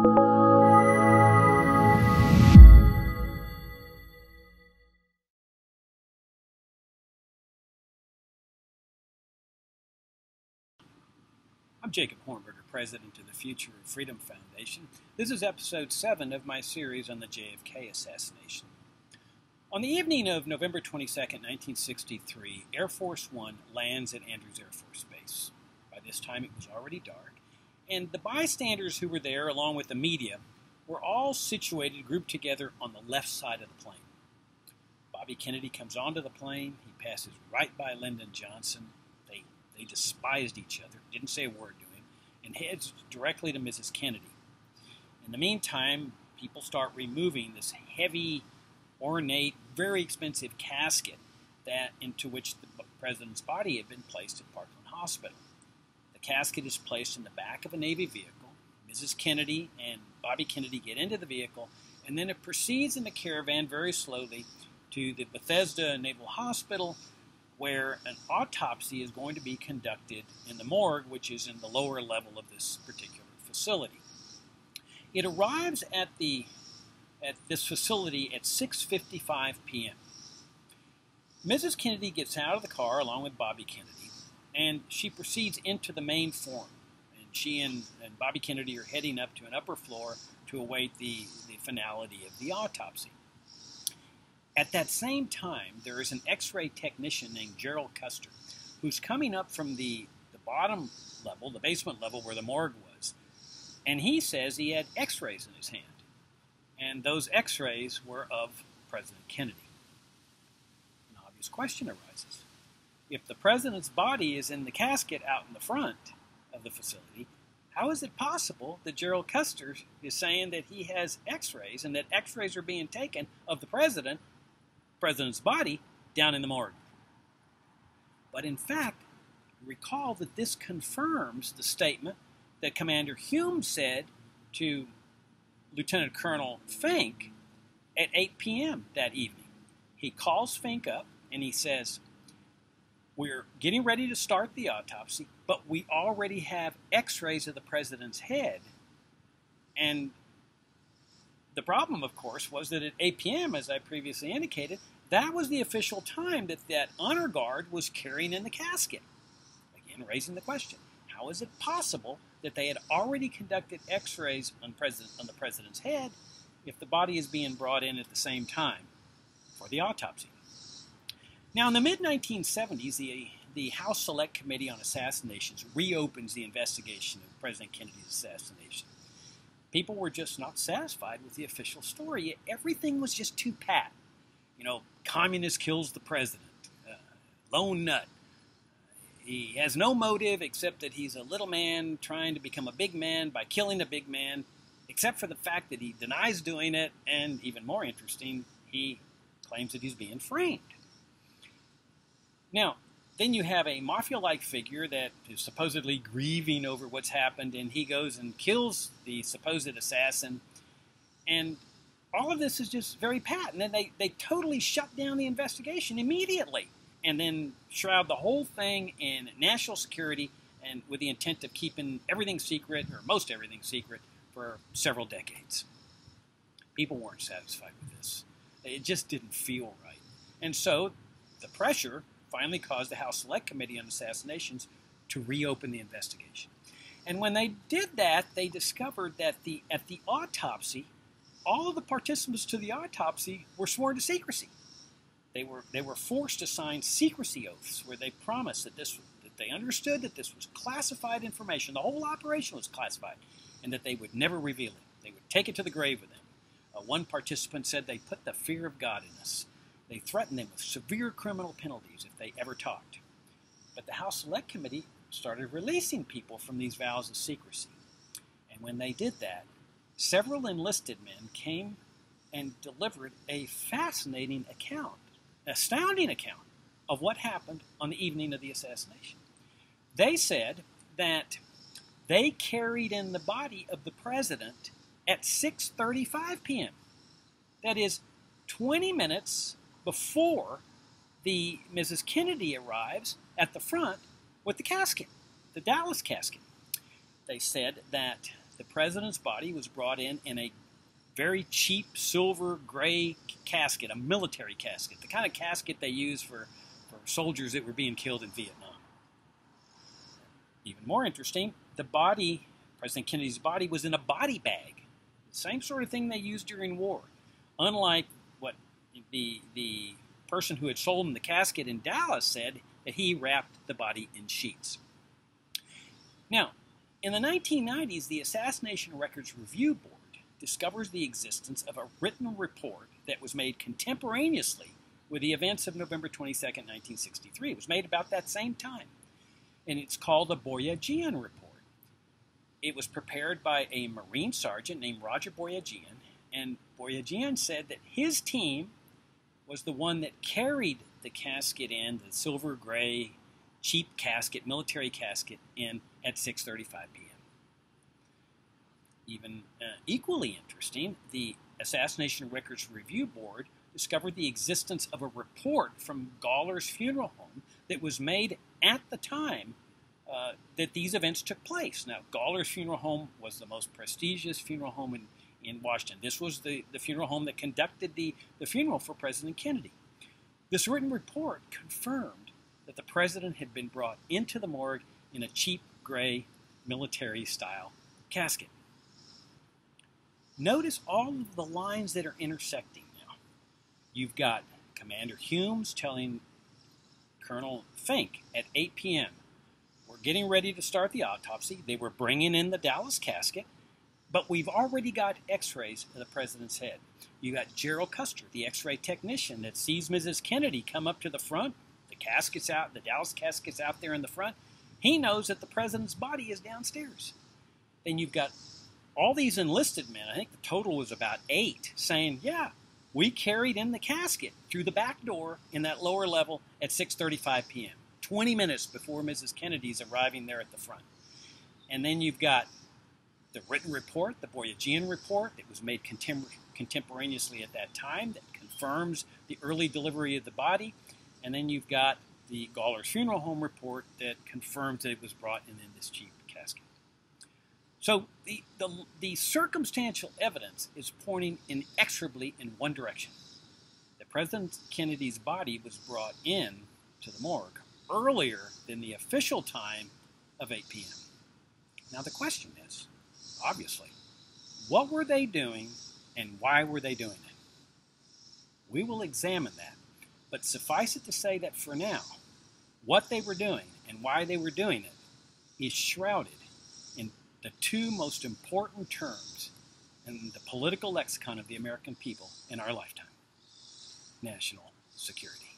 I'm Jacob Hornberger, president of the Future of Freedom Foundation. This is episode 7 of my series on the JFK assassination. On the evening of November 22, 1963, Air Force One lands at Andrews Air Force Base. By this time it was already dark, and the bystanders who were there, along with the media, were all situated, grouped together on the left side of the plane. Bobby Kennedy comes onto the plane. He passes right by Lyndon Johnson. They despised each other, didn't say a word to him, and heads directly to Mrs. Kennedy. In the meantime, people start removing this heavy, ornate, very expensive casket into which the president's body had been placed at Parkland Hospital. The casket is placed in the back of a Navy vehicle. Mrs. Kennedy and Bobby Kennedy get into the vehicle, and then it proceeds in the caravan very slowly to the Bethesda Naval Hospital, where an autopsy is going to be conducted in the morgue, which is in the lower level of this particular facility. It arrives at this facility at 6:55 p.m. Mrs. Kennedy gets out of the car along with Bobby Kennedy, and she proceeds into the main forum. And she and Bobby Kennedy are heading up to an upper floor to await the finality of the autopsy. At that same time, there is an X-ray technician named Gerald Custer who's coming up from the bottom level, the basement level where the morgue was, and he says he had X-rays in his hand, and those X-rays were of President Kennedy. An obvious question arises. If the president's body is in the casket out in the front of the facility, how is it possible that Gerald Custer is saying that he has X-rays and that X-rays are being taken of the president's body down in the morgue? But in fact, recall that this confirms the statement that Commander Hume said to Lieutenant Colonel Fink at 8 p.m. that evening. He calls Fink up and he says, "We're getting ready to start the autopsy, but we already have X-rays of the president's head." And the problem, of course, was that at 8 p.m., as I previously indicated, that was the official time that honor guard was carrying in the casket. Again, raising the question, how is it possible that they had already conducted X-rays on the president's head if the body is being brought in at the same time for the autopsy? Now, in the mid-1970s, the House Select Committee on Assassinations reopens the investigation of President Kennedy's assassination. People were just not satisfied with the official story. Everything was just too pat. You know, communist kills the president, lone nut. He has no motive except that he's a little man trying to become a big man by killing a big man, except for the fact that he denies doing it, and even more interesting, he claims that he's being framed. Now, then you have a mafia-like figure that is supposedly grieving over what's happened, and he goes and kills the supposed assassin. And all of this is just very pat. And then they totally shut down the investigation immediately and then shroud the whole thing in national security and with the intent of keeping everything secret, or most everything secret, for several decades. People weren't satisfied with this. It just didn't feel right. And so the pressure finally caused the House Select Committee on Assassinations to reopen the investigation. And when they did that, they discovered that at the autopsy, all of the participants to the autopsy were sworn to secrecy. They were forced to sign secrecy oaths where they promised that they understood that this was classified information. The whole operation was classified, and that they would never reveal it. They would take it to the grave with them. One participant said they put the fear of God in us. They threatened them with severe criminal penalties if they ever talked. But the House Select Committee started releasing people from these vows of secrecy. And when they did that, several enlisted men came and delivered a fascinating account, astounding account, of what happened on the evening of the assassination. They said that they carried in the body of the president at 6:35 p.m. That is 20 minutes before Mrs. Kennedy arrives at the front with the casket, the Dallas casket. They said that the president's body was brought in a very cheap silver gray casket, a military casket, the kind of casket they use for soldiers that were being killed in Vietnam. Even more interesting, the body, President Kennedy's body, was in a body bag. The same sort of thing they used during war. Unlike what the person who had sold him the casket in Dallas said, that he wrapped the body in sheets. Now, in the 1990s, the Assassination Records Review Board discovers the existence of a written report that was made contemporaneously with the events of November 22, 1963. It was made about that same time, and it's called the Boyajian Report. It was prepared by a Marine sergeant named Roger Boyajian, and Boyajian said that his team was the one that carried the casket in, the silver gray, cheap casket, military casket, in at 6:35 p.m. Even equally interesting, the Assassination Records Review Board discovered the existence of a report from Gawler's funeral home that was made at the time that these events took place. Now, Gawler's funeral home was the most prestigious funeral home in Washington. This was the funeral home that conducted the funeral for President Kennedy. This written report confirmed that the president had been brought into the morgue in a cheap gray military-style casket. Notice all of the lines that are intersecting now. You've got Commander Humes telling Colonel Fink at 8 p.m., we're getting ready to start the autopsy. They were bringing in the Dallas casket, but we've already got x-rays of the president's head. You got Gerald Custer, the x-ray technician that sees Mrs. Kennedy come up to the front. The casket's out, the Dallas casket's out there in the front. He knows that the president's body is downstairs. Then you've got all these enlisted men, I think the total was about 8, saying, yeah, we carried in the casket through the back door in that lower level at 6:35 p.m., 20 minutes before Mrs. Kennedy's arriving there at the front. And then you've got the written report, the Boyajian report, that was made contemporaneously at that time that confirms the early delivery of the body. And then you've got the Gawler's funeral home report that confirms that it was brought in this cheap casket. So the circumstantial evidence is pointing inexorably in one direction. That President Kennedy's body was brought in to the morgue earlier than the official time of 8 p.m. Now the question is, obviously, what were they doing and why were they doing it? We will examine that, but suffice it to say that for now, what they were doing and why they were doing it is shrouded in the two most important terms in the political lexicon of the American people in our lifetime: national security.